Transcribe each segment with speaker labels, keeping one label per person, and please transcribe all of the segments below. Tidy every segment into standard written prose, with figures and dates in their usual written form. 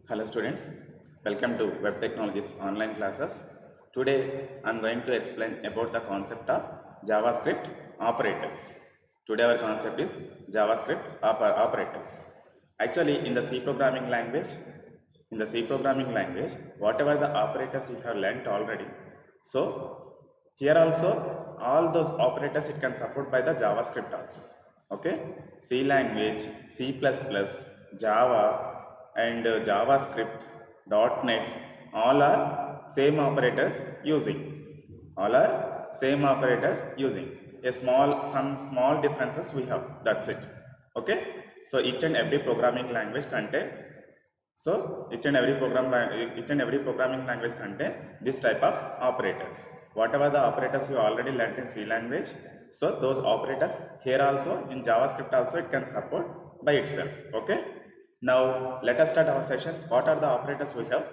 Speaker 1: Hello students, welcome to Web Technologies online classes. Today I am going to explain about the concept of JavaScript operators. Today our concept is JavaScript operators. Actually in the C programming language, whatever the operators you have learnt already. So here also all those operators it can support by the JavaScript also. Okay, C language, C++, Java and JavaScript, .NET, all are same operators using. All are same operators using. Some small differences we have. That's it. Okay. So each and every programming language contain. So each and every programming language contain this type of operators. Whatever the operators you already learnt in C language, so those operators here also in JavaScript also it can support by itself. Okay. Now let us start our session. What are the operators we have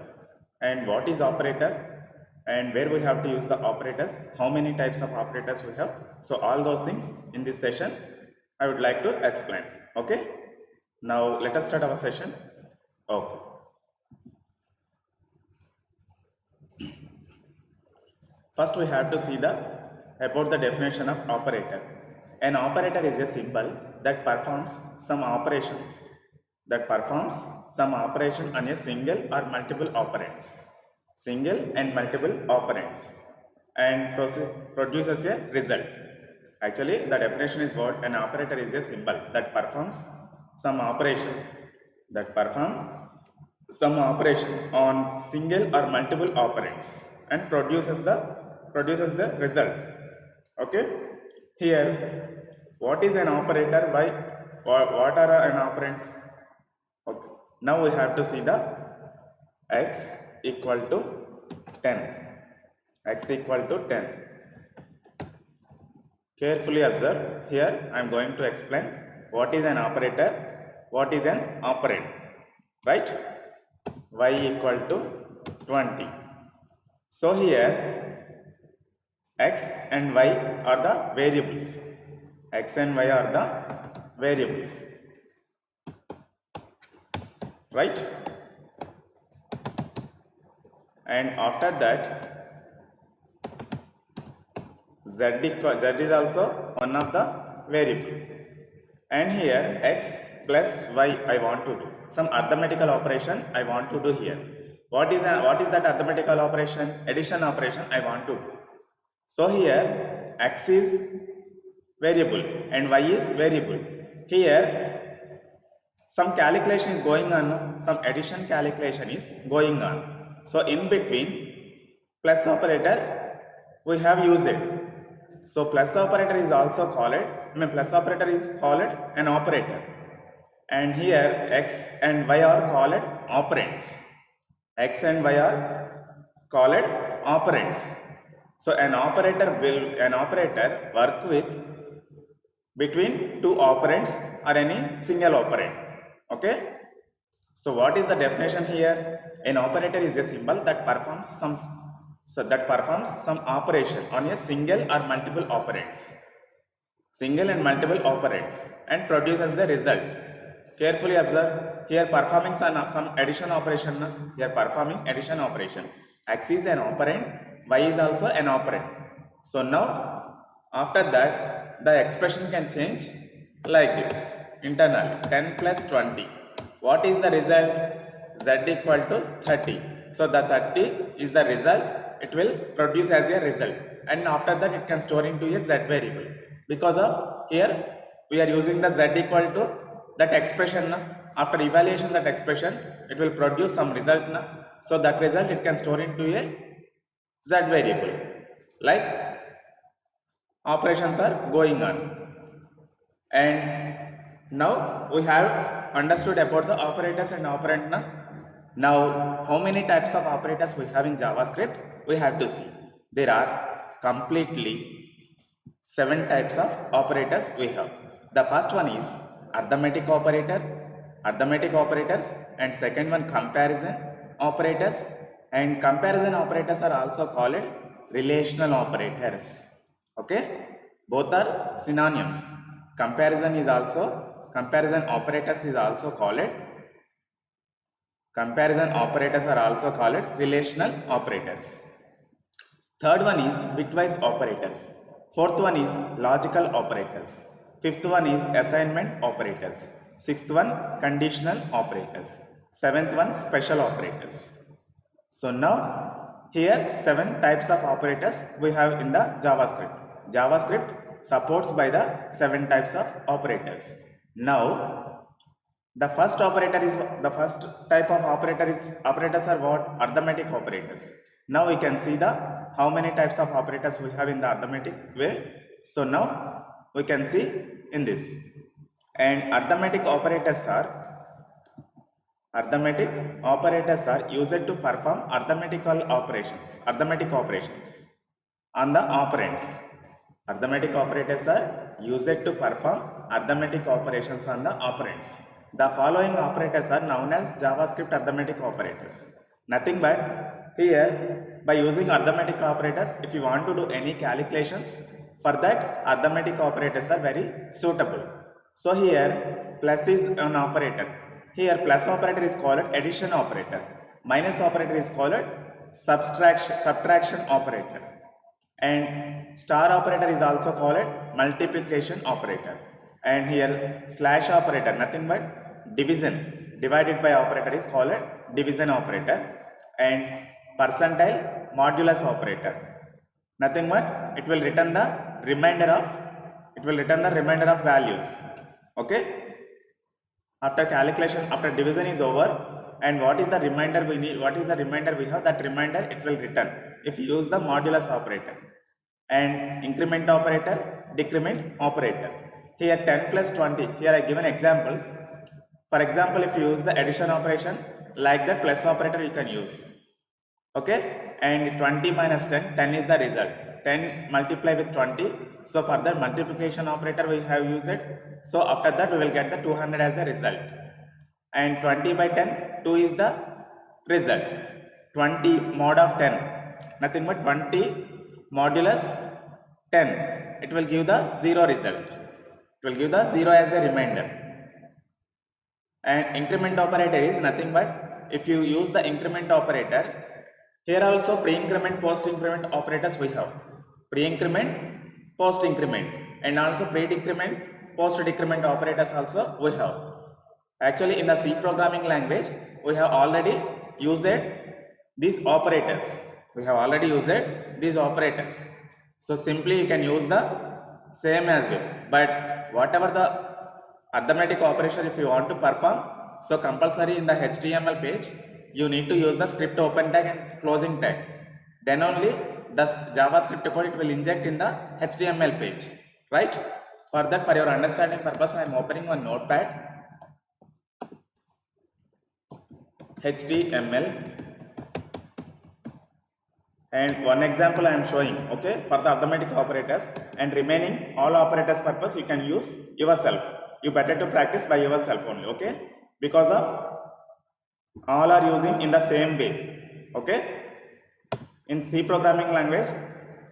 Speaker 1: and what is operator and where we have to use the operators, how many types of operators we have. So all those things in this session I would like to explain. Okay. Now let us start our session. Okay. First we have to see about the definition of operator. An operator is a symbol that performs some operations on a single or multiple operands. Single and multiple operands and produces a result. Actually the definition is what an operator is a symbol that performs some operation on single or multiple operands and produces the result. Okay, here what is an operator, why, what are an operands? Okay, now we have to see the x equal to 10. X equal to 10. Carefully observe. Here I am going to explain what is an operator, what is an operand. Right? Y equal to 20. So here x and y are the variables. X and y are the variables. Right? And after that z is also one of the variable. And here x plus y I want to do. Some arithmetical operation I want to do here. What is that arithmetical operation? Addition operation I want to do. So here x is variable and y is variable. Here some calculation is going on, some addition calculation is going on. So in between plus operator we have used it. So plus operator is also called an operator. And here x and y are called operands. X and y are called operands. So an operator work with between two operands or any single operand. Okay. So what is the definition here? An operator is a symbol that performs some operation on a single or multiple operands. Single and multiple operands and produces the result. Carefully observe. Here performing some addition operation. Here performing addition operation. X is an operand, y is also an operand. So now after that the expression can change like this internally. 10 plus 20. What is the result? Z equal to 30. So the 30 is the result. It will produce as a result. And after that it can store into a z variable. Because of here we are using the z equal to that expression. After evaluation that expression it will produce some result. So that result it can store into a z variable. Like operations are going on. And now we have understood about the operators and operand. Now how many types of operators we have in JavaScript? We have to see. There are completely 7 types of operators we have. The first one is arithmetic operators, and second one comparison operators, and comparison operators are also called relational operators. Okay, both are synonyms. Comparison operators is also called Comparison operators are also called relational operators. Third one is bitwise operators. Fourth one is logical operators. Fifth one is assignment operators. Sixth one conditional operators. Seventh one special operators. So now here 7 types of operators we have in the JavaScript. JavaScript supports by the 7 types of operators. Now the first type of operators are what? Arithmetic operators. Now we can see the how many types of operators we have in the arithmetic way. So now we can see in this, and arithmetic operators are used to perform arithmetic operations on the operands. Arithmetic operators are used to perform arithmetic operations on the operands. The following operators are known as JavaScript arithmetic operators. Nothing but here, by using arithmetic operators, if you want to do any calculations, for that arithmetic operators are very suitable. So here plus is an operator. Here plus operator is called addition operator. Minus operator is called subtraction operator. And star operator is also called multiplication operator. And here slash operator, nothing but division. Divided by operator is called division operator. And percentile modulus operator, nothing but it will return the remainder of values. Okay, after calculation, after division is over, and what is the remainder we have, that remainder it will return if you use the modulus operator. And increment operator, decrement operator. Here 10 plus 20, here I given examples. For example, if you use the addition operation, like that plus operator you can use. Okay, and 20 minus 10, 10 is the result. 10 multiply with 20. So for the multiplication operator we have used it. So after that we will get the 200 as a result. And 20 by 10, 2 is the result. 20 mod of 10, nothing but 20 modulus 10. It will give the 0 result. It will give the 0 as a remainder. And increment operator is nothing but, if you use the increment operator, here also pre-increment, post-increment operators we have. Pre-increment, post-increment, and also pre-decrement, post-decrement operators also we have. Actually in the C programming language, we have already used these operators. So simply you can use the same as well. But whatever the arithmetic operation if you want to perform, so compulsory in the HTML page, you need to use the script open tag and closing tag. Then only the JavaScript code it will inject in the HTML page, right? For that, for your understanding purpose, I am opening one notepad. HTML, and one example I am showing, okay, for the arithmetic operators, and remaining all operators purpose you can use yourself. You better to practice by yourself only, okay, because of all are using in the same way. Okay, in C programming language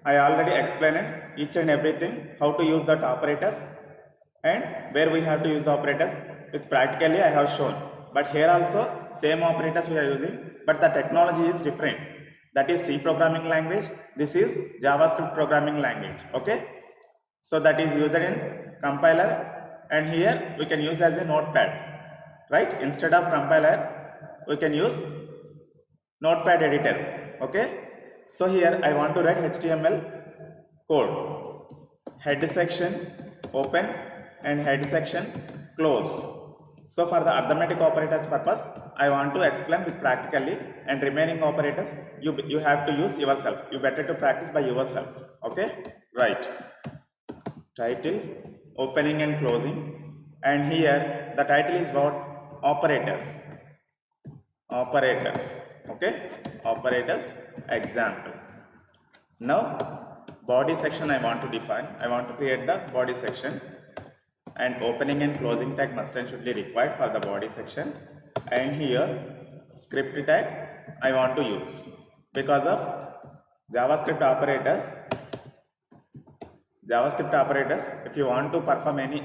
Speaker 1: I already explained each and everything, how to use that operators and where we have to use the operators with practically I have shown. But here also same operators we are using, but the technology is different. That is C programming language, this is JavaScript programming language. Okay, so that is used in compiler, and here we can use as a notepad, right? Instead of compiler we can use notepad editor. Okay, so here I want to write HTML code, head section open and head section close. So for the arithmetic operators purpose I want to explain with practically, and remaining operators you have to use yourself. You better to practice by yourself. Okay, right, title, opening and closing, and here the title is what? Operators. Okay, operators example. Now body section I want to define. I want to create the body section, and opening and closing tag must and should be required for the body section. And here script tag I want to use, because of JavaScript operators, if you want to perform any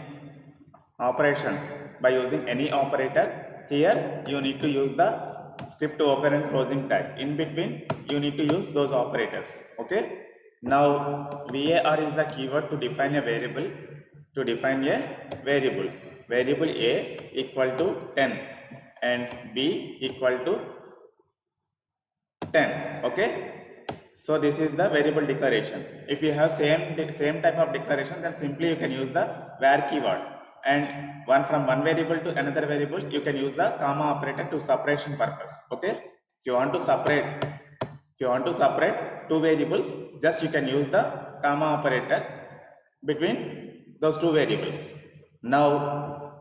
Speaker 1: operations by using any operator, here you need to use the script open and closing tag. In between, you need to use those operators. Okay. Now, var is the keyword to define a variable. To define a variable, variable a equal to 10 and b equal to 10. Okay. So this is the variable declaration. If you have same type of declaration, then simply you can use the var keyword, and from one variable to another variable you can use the comma operator to separation purpose. Okay. If you want to separate two variables, just you can use the comma operator between those two variables. Now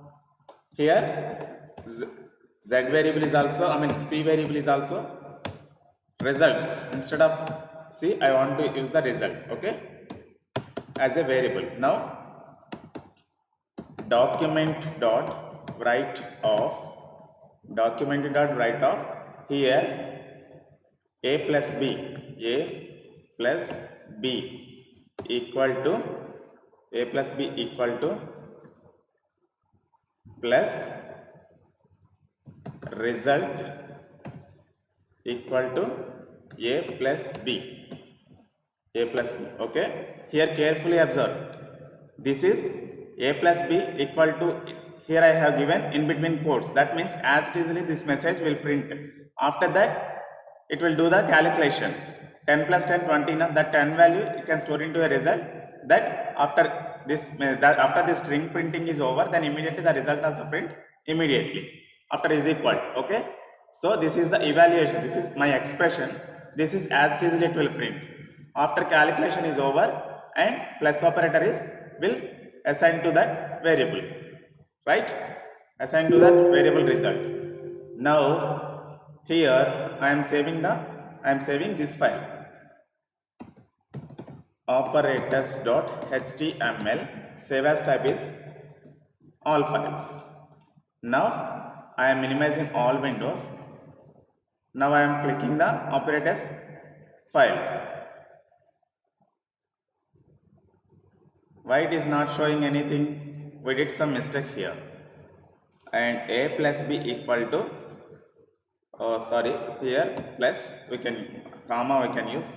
Speaker 1: here z variable is also, c variable is also result. Instead of c, I want to use the result. Okay, as a variable. Now document dot write off here a plus b equal to plus result equal to a plus b. Okay, here carefully observe, this is a plus b equal to, here I have given in between quotes. That means as easily this message will print. After that it will do the calculation. 10 plus 10, 20. Now that 10 value you can store into a result. That after this string printing is over, then immediately the result also print immediately after is equal. Okay. So this is the evaluation. This is my expression. This is as easily it will print. After calculation is over, and plus operator will assign to that variable, right? Assign to that variable result. Now here I am saving this file, operators.html. Save as type is all files. Now I am minimizing all windows. Now I am clicking the operators file. Why it is not showing anything? We did some mistake here. And a plus b equal to, here plus, we can comma we can use.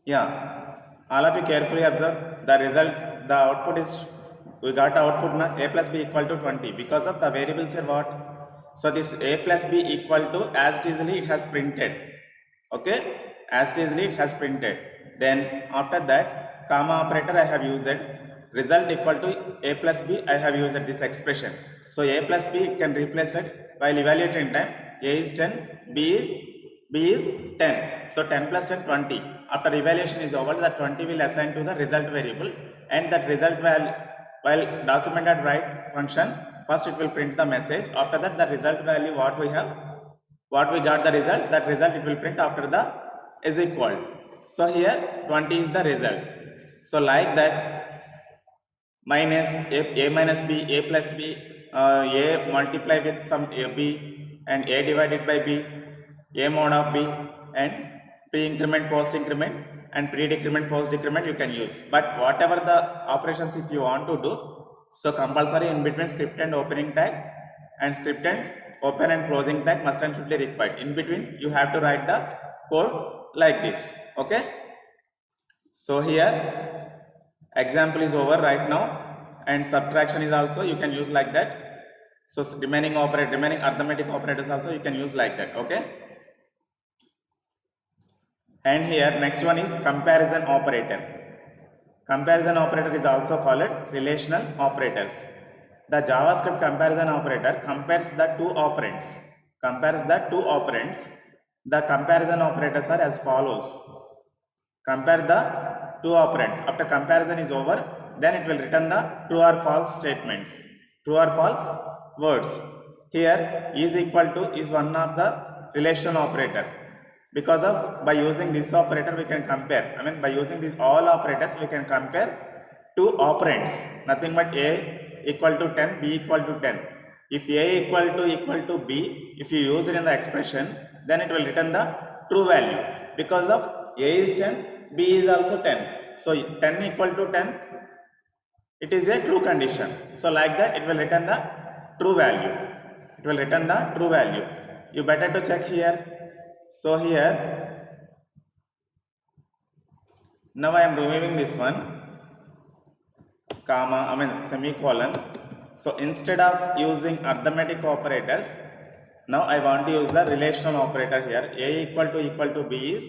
Speaker 1: Yeah, all of you carefully observe the result. The output is, we got output now, a plus b equal to 20, because of the variables are what? So this a plus b equal to, as easily it has printed. Okay, as easily it has printed. Then after that comma operator I have used, result equal to a plus b, I have used this expression. So a plus b can replace it while evaluating time. A is 10, b is 10. So 10 plus 10, 20. After evaluation is over, the 20 will assign to the result variable, and that result value, while documented write function, first it will print the message. After that the result value, what we got the result, that result it will print after the is equal. So here 20 is the result. So like that, minus a minus b, a plus b, a multiply with some b, and a divided by b, a mod of b, and pre-increment, post-increment, and pre-decrement, post-decrement you can use. But whatever the operations if you want to do, so compulsory in between script and opening tag and script and open and closing tag must and should be required. In between you have to write the code like this. Okay. So here example is over right now, and subtraction is also you can use like that. So remaining arithmetic operators also you can use like that. Okay. And here next one is comparison operator. Comparison operator is also called relational operators. The JavaScript comparison operator compares the two operands. The comparison operators are as follows. Compare the two operands. After comparison is over, then it will return the true or false statements, true or false words. Here is equal to is one of the relational operator, because of by using this operator we can compare. By using these all operators we can compare two operands, nothing but a equal to 10, b equal to 10. If a equal to b, if you use it in the expression, then it will return the true value, because of a is 10, b is also 10. So 10 equal to 10, it is a true condition. So like that it will return the true value. It will return the true value. You better to check here. So here now I am removing this one comma, semicolon. So instead of using arithmetic operators, now I want to use the relational operator here. A equal to B is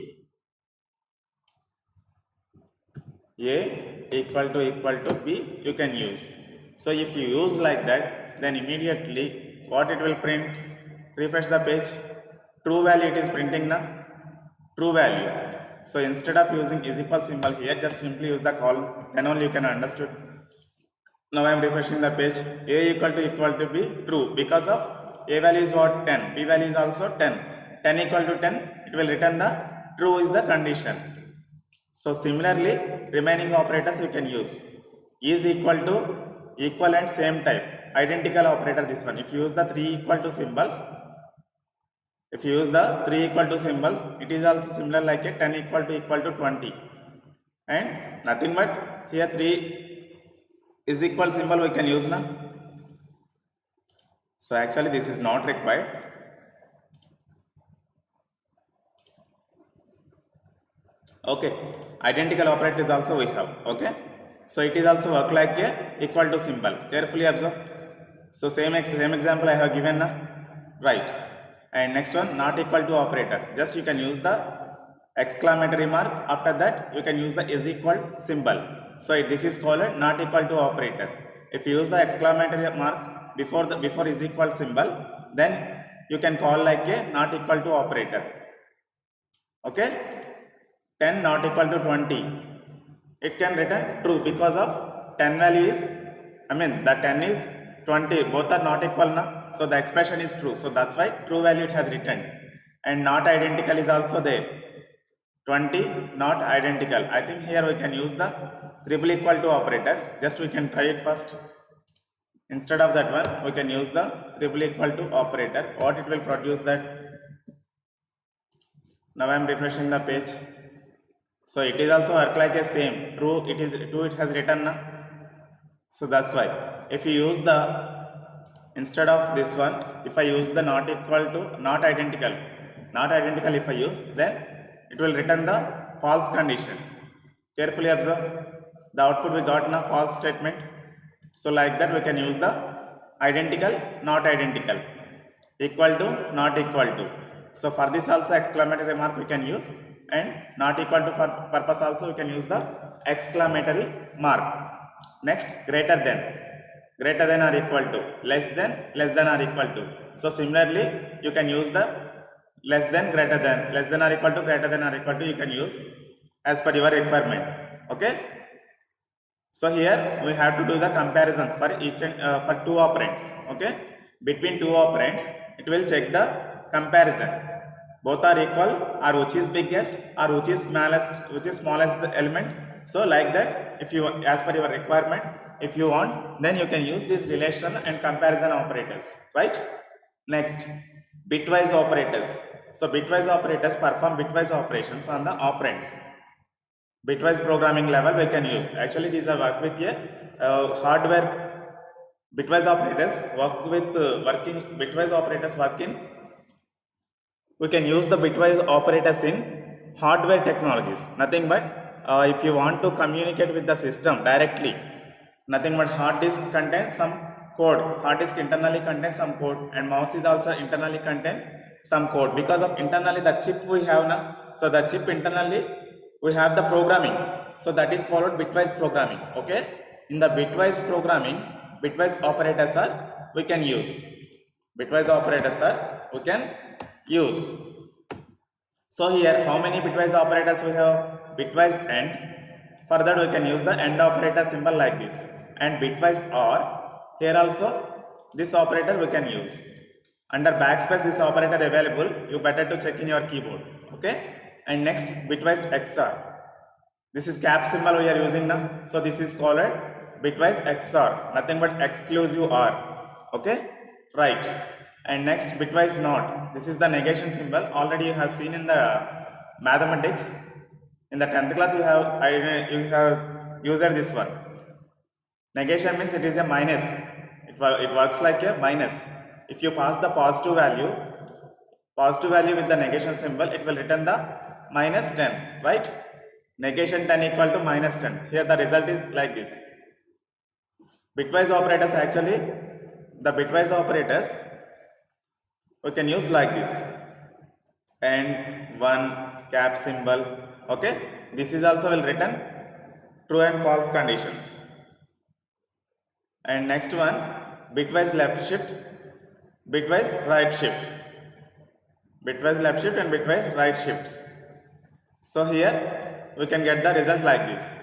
Speaker 1: A equal to B you can use. So if you use like that, then immediately what it will print? Refresh the page. True value it is printing now. True value. So instead of using is equal symbol here, just simply use the column. Then only you can understood. Now I am refreshing the page. A equal to B true because of A value is what? 10. B value is also 10. 10 equal to 10. It will return the true is the condition. So similarly, remaining operators you can use. Is equal to equal and same type. Identical operator this one. If you use the 3 equal to symbols, if you use the 3 equal to symbols, it is also similar like a 10 equal to 20. And nothing but here 3 is equal symbol we can use now. So actually this is not required. Okay, identical operator is also we have. Okay, so it is also work like a equal to symbol. Carefully observe. So same example I have given now, right? And next one, not equal to operator. Just you can use the exclamatory mark. After that you can use the is equal symbol. So this is called not equal to operator. If you use the exclamatory mark before is equal symbol, then you can call like a not equal to operator. Okay, 10 not equal to 20. It can return true because of 10 value is, the 10 is 20, both are not equal now, so the expression is true. So that's why true value it has returned. And not identical is also there. 20 not identical. I think here we can use the triple equal to operator. Just we can try it first. Instead of that one, we can use the triple equal to operator. What it will produce that? Now I am refreshing the page. So it is also work like a same. True it has written now. So that's why if you use the instead of this one, if I use the not equal to not identical if I use, then it will return the false condition. Carefully observe. The output we got in a false statement. So like that we can use the identical, not identical, equal to, not equal to. So for this also exclamatory mark we can use, and not equal to for purpose also we can use the exclamatory mark. Next, greater than or equal to, less than or equal to. So similarly you can use the less than or equal to, greater than or equal to you can use as per your requirement. Okay, so here we have to do the comparisons for each and for two operands. Okay, between two operands it will check the comparison, both are equal or which is biggest or which is smallest element. So like that, if you as per your requirement, if you want, then you can use these relational and comparison operators, right? Next, bitwise operators. So bitwise operators perform bitwise operations on the operands. Bitwise programming level we can use. Actually these are work with a hardware. Bitwise operators work in we can use the bitwise operators in hardware technologies. Nothing but if you want to communicate with the system directly, nothing but hard disk contains some code. Hard disk internally contains some code, and mouse is also internally contain some code. Because of internally the chip we have now, so the chip internally we have the programming. So that is called bitwise programming. Okay, in the bitwise programming, bitwise operators are we can use. Bitwise operators are we can use. So here how many bitwise operators we have? Bitwise AND. For that we can use the AND operator symbol like this. And bitwise OR. Here also this operator we can use. Under backspace this operator available. You better to check in your keyboard. Okay. And next bitwise XOR. This is cap symbol we are using now. So this is called bitwise XOR. Nothing but exclusive OR. Okay. Right. And next bitwise NOT. This is the negation symbol. Already you have seen in the mathematics. In the 10th class you have used this one. Negation means it is a minus. It works like a minus. If you pass the positive value with the negation symbol, it will return the minus 10, right? Negation 10 equal to minus 10. Here the result is like this. Bitwise operators, actually the bitwise operators we can use like this, and one cap symbol. Okay, this is also will return true and false conditions. And next one, bitwise left shift, bitwise right shift, bitwise left shift and bitwise right shift. So here we can get the result like this.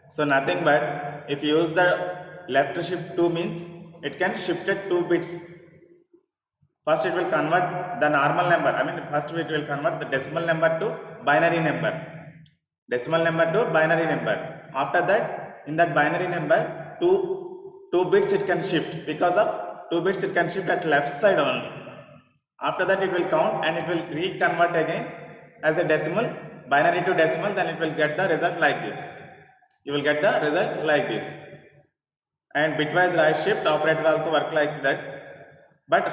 Speaker 1: So nothing but if you use the left shift 2 means it can shift it 2 bits. First it will convert the normal number, first it will convert the decimal number to binary number. Decimal number to binary number. After that, in that binary number, two bits it can shift. Because of 2 bits it can shift at left side only. After that it will count and it will reconvert again as a decimal, binary to decimal, then it will get the result like this. You will get the result like this. And bitwise right shift operator also work like that. But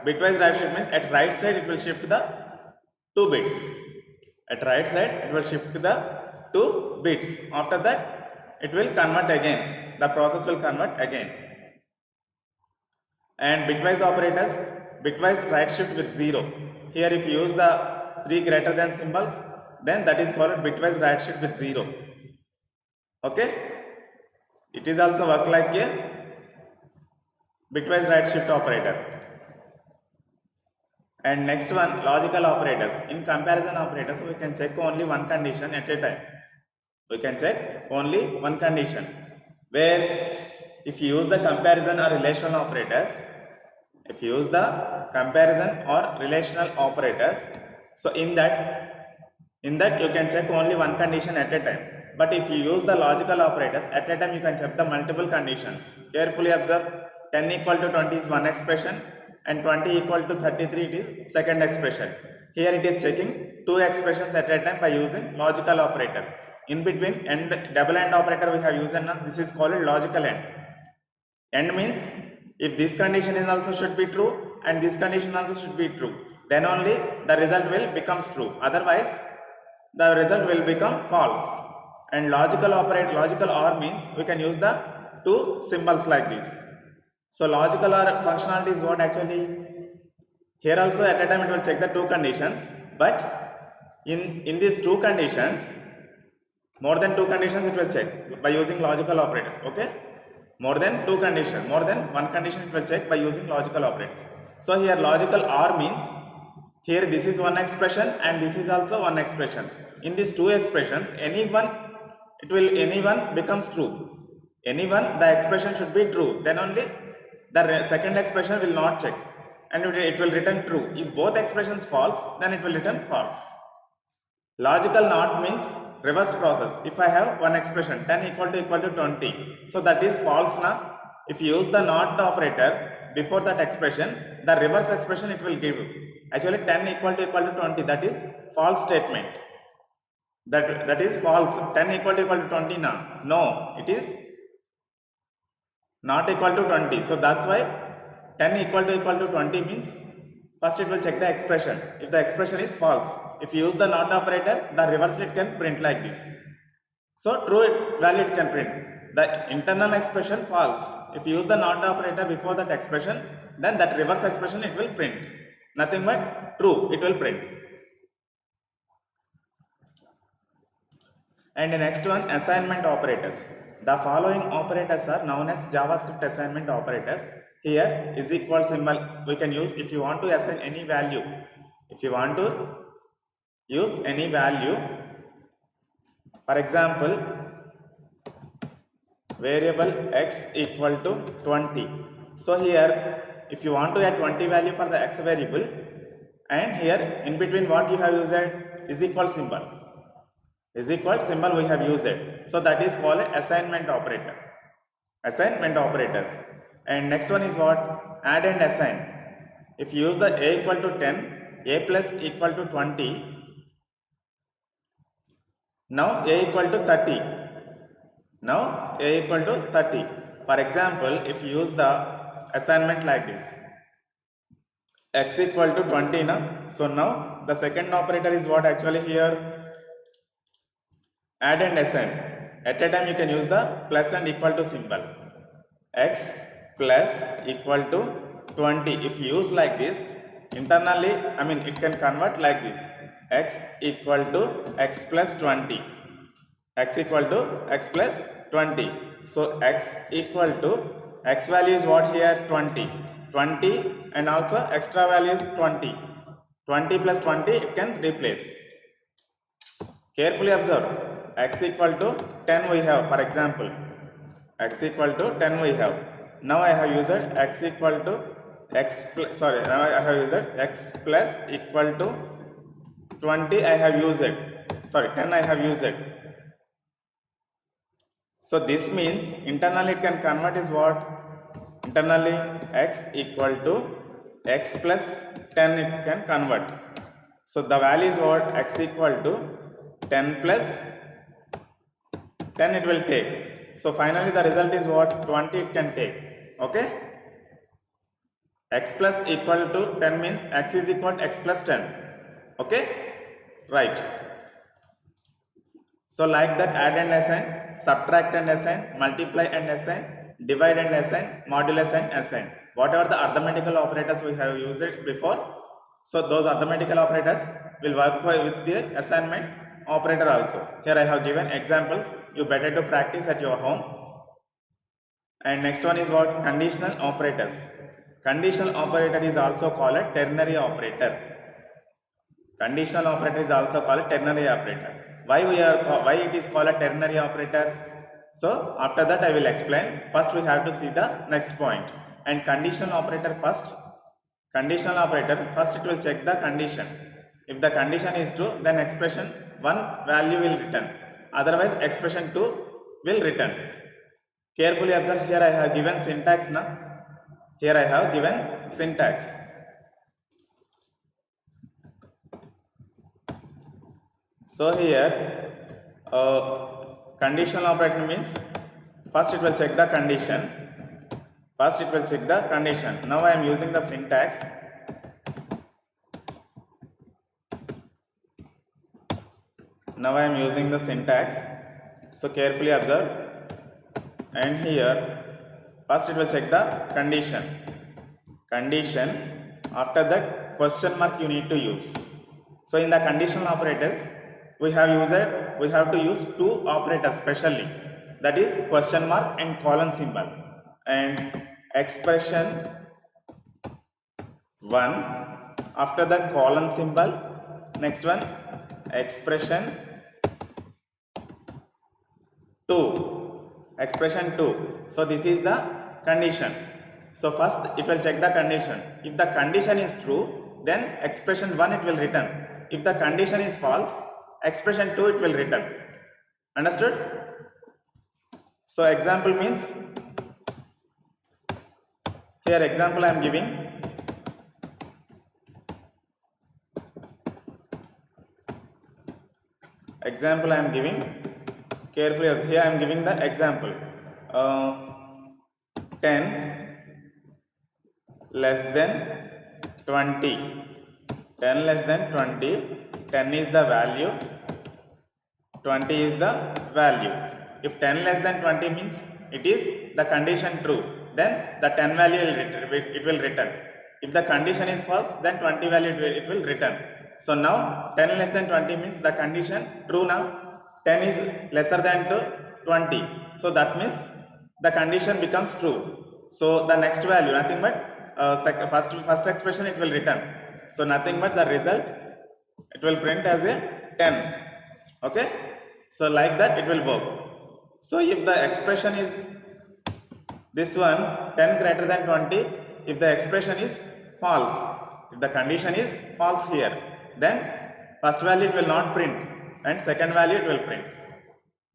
Speaker 1: bitwise right shift means at right side it will shift the 2 bits. At right side it will shift the 2 bits. After that it will convert again. The process will convert again. And bitwise operators, bitwise right shift with 0. Here if you use the 3 greater than symbols, then that is called bitwise right shift with 0. Okay, it is also work like a bitwise right shift operator. And next one, logical operators. In comparison operators, we can check only one condition at a time. We can check only one condition, where if you use the comparison or relational operators, so in that you can check only one condition at a time. But if you use the logical operators, at a time you can check the multiple conditions. Carefully observe, 10 equal to 20 is one expression and 20 equal to 33 it is second expression. Here it is checking 2 expressions at a time by using logical operator. In between double AND operator we have used, now this is called logical AND. AND means if this condition is also should be true and this condition also should be true, then only the result will becomes true. Otherwise the result will become false. And logical OR means we can use the 2 symbols like this. So logical OR functionality is what actually here also at a time it will check the 2 conditions, but in these 2 conditions, more than 2 conditions it will check by using logical operators. Okay, more than 2 conditions, more than 1 condition it will check by using logical operators. So here logical OR means here this is one expression and this is also one expression. In these 2 expressions, any one becomes true. Anyone, the expression should be true. Then only the second expression will not check and it will return true. If both expressions false, then it will return false. Logical NOT means reverse process. If I have one expression 10 equal to 20, so that is false now. If you use the NOT operator before that expression, the reverse expression it will give. Actually 10 equal to 20, that is false statement. That is false. 10 equal to 20 now. No, it is not equal to 20. So that's why 10 equal to 20 means first it will check the expression. If the expression is false, if you use the NOT operator, the reverse it can print like this. So true value it can print. The internal expression false. If you use the NOT operator before that expression, then that reverse expression it will print. Nothing but true it will print. And the next one, assignment operators. The following operators are known as JavaScript assignment operators. Here is equal symbol we can use if you want to assign any value. If you want to use any value, for example, variable x equal to 20. So here if you want to add 20 value for the x variable, and here in between what you have used is equal symbol. Is equal symbol we have used it. So that is called assignment operator. Assignment operators. And next one is what? Add and assign. If you use the a equal to 10, a plus equal to 20. Now a equal to 30. Now a equal to 30. For example, if you use the assignment like this, x equal to 20 na, so now the second operator is what actually here, add and assign. At a time you can use the plus and equal to symbol, x plus equal to 20. If you use like this, internally it can convert like this, x equal to x plus 20, x equal to x plus 20. So x equal to x value is what here, 20 and also extra value is 20 plus 20 it can replace. Carefully observe, x equal to 10 we have, for example x equal to 10 we have. Now I have used x equal to x plus, now I have used x plus equal to 20 I have used, 10 I have used. So this means internally it can convert is what, internally x equal to x plus 10 it can convert. So the value is what, x equal to 10 plus 10 it will take. So finally the result is what, 20 it can take. Okay, x plus equal to 10 means x is equal to x plus 10. Okay, right. So like that, add and assign, subtract and assign, multiply and assign, divide and assign, modulus and assign, whatever the arithmetical operators we have used it before. So those arithmetical operators will work with the assignment operator also. Here I have given examples, you better to practice at your home. And next one is what, conditional operators. Conditional operator is also called a ternary operator. Conditional operator is also called a ternary operator. Why it is called a ternary operator? So after that I will explain. First we have to see the next point. And conditional operator first it will check the condition. If the condition is true, then expression 1 value will return, otherwise expression 2 will return. Carefully observe, here I have given syntax now. Here I have given syntax. So here conditional operator means first it will check the condition. Now I am using the syntax. So carefully observe, and here first it will check the condition. After that question mark you need to use. So in the conditional operators we have to use two operators specially, that is question mark and colon symbol, and expression 1, after that colon symbol, next one expression 2. So this is the condition. So first it will check the condition. If the condition is true, then expression 1 it will return. If the condition is false, expression 2 it will return. Understood? So example means, here example I am giving. Carefully, here I am giving the example. 10 less than 20. 10 less than 20. 10 is the value. 20 is the value. If 10 less than 20 means it is the condition true, then the 10 value it will return. If the condition is false, then 20 value it will return. So now 10 less than 20 means the condition true now. 10 is lesser than 20. So that means the condition becomes true. So the next value, nothing but first expression it will return. So nothing but the result it will print as a 10. Okay. So like that it will work. So if the expression is this one, 10 greater than 20, if the expression is false, if the condition is false here, then first value it will not print and second value it will print.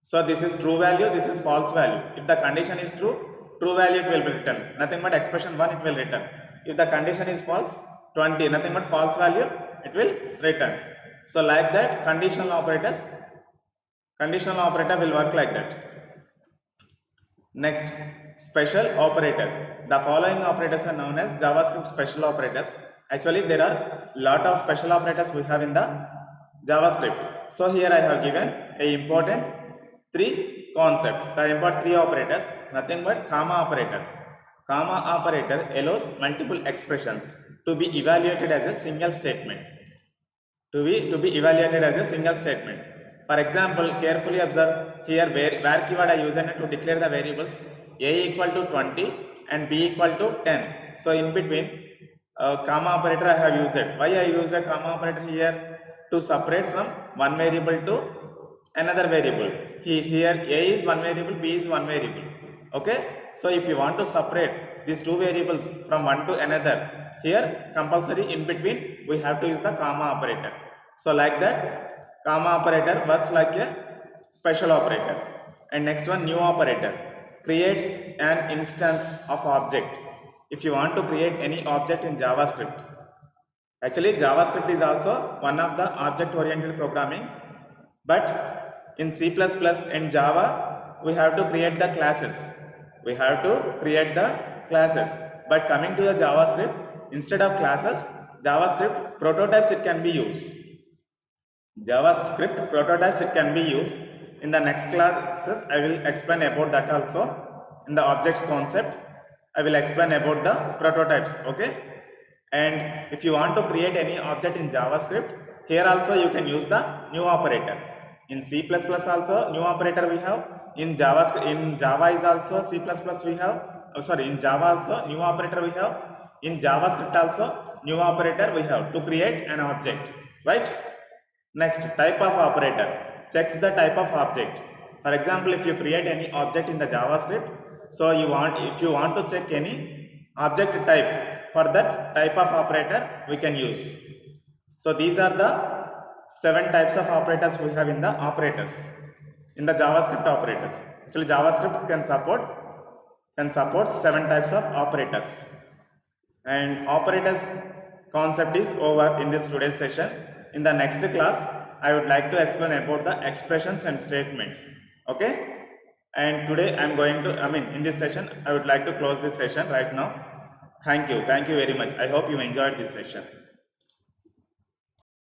Speaker 1: So this is true value, this is false value. If the condition is true, true value it will be written, nothing but expression 1 it will return. If the condition is false, 20, nothing but false value it will return. So like that conditional operator will work like that. Next, special operator. The following operators are known as JavaScript special operators. Actually, there are lot of special operators we have in the JavaScript. So here I have given a important three concept. The important three operators, nothing but comma operator. Comma operator allows multiple expressions to be evaluated as a single statement. To be evaluated as a single statement. For example, carefully observe here where keyword I use to declare the variables a equal to 20 and b equal to 10. So in between comma operator I have used it. Why I use a comma operator here? To separate from one variable to another variable. Here a is one variable, b is one variable. Okay. So if you want to separate these two variables from one to another, here compulsory in between we have to use the comma operator. So like that, comma operator works like a special operator. And next one, new operator creates an instance of object. If you want to create any object in JavaScript, actually JavaScript is also one of the object oriented programming, but in C++ and Java we have to create the classes. We have to create the classes. But coming to the JavaScript, instead of classes, JavaScript prototypes it can be used. JavaScript prototypes it can be used. In the next classes, I will explain about that also. In the objects concept, I will explain about the prototypes. Okay. And if you want to create any object in JavaScript, here also you can use the new operator. In C++ also new operator we have. In JavaScript, in Java is also C++ we have. In Java also new operator we have. In JavaScript also new operator we have to create an object, right? Next, type of operator checks the type of object. For example, if you create any object in the JavaScript, so if you want to check any object type, for that type of operator we can use. So these are the 7 types of operators we have in the operators, in the JavaScript operators. Actually JavaScript can support 7 types of operators. And operators concept is over in this today's session. In the next class, I would like to explain about the expressions and statements. Okay? And today I am going to, in this session, I would like to close this session right now. Thank you very much. I hope you enjoyed this session.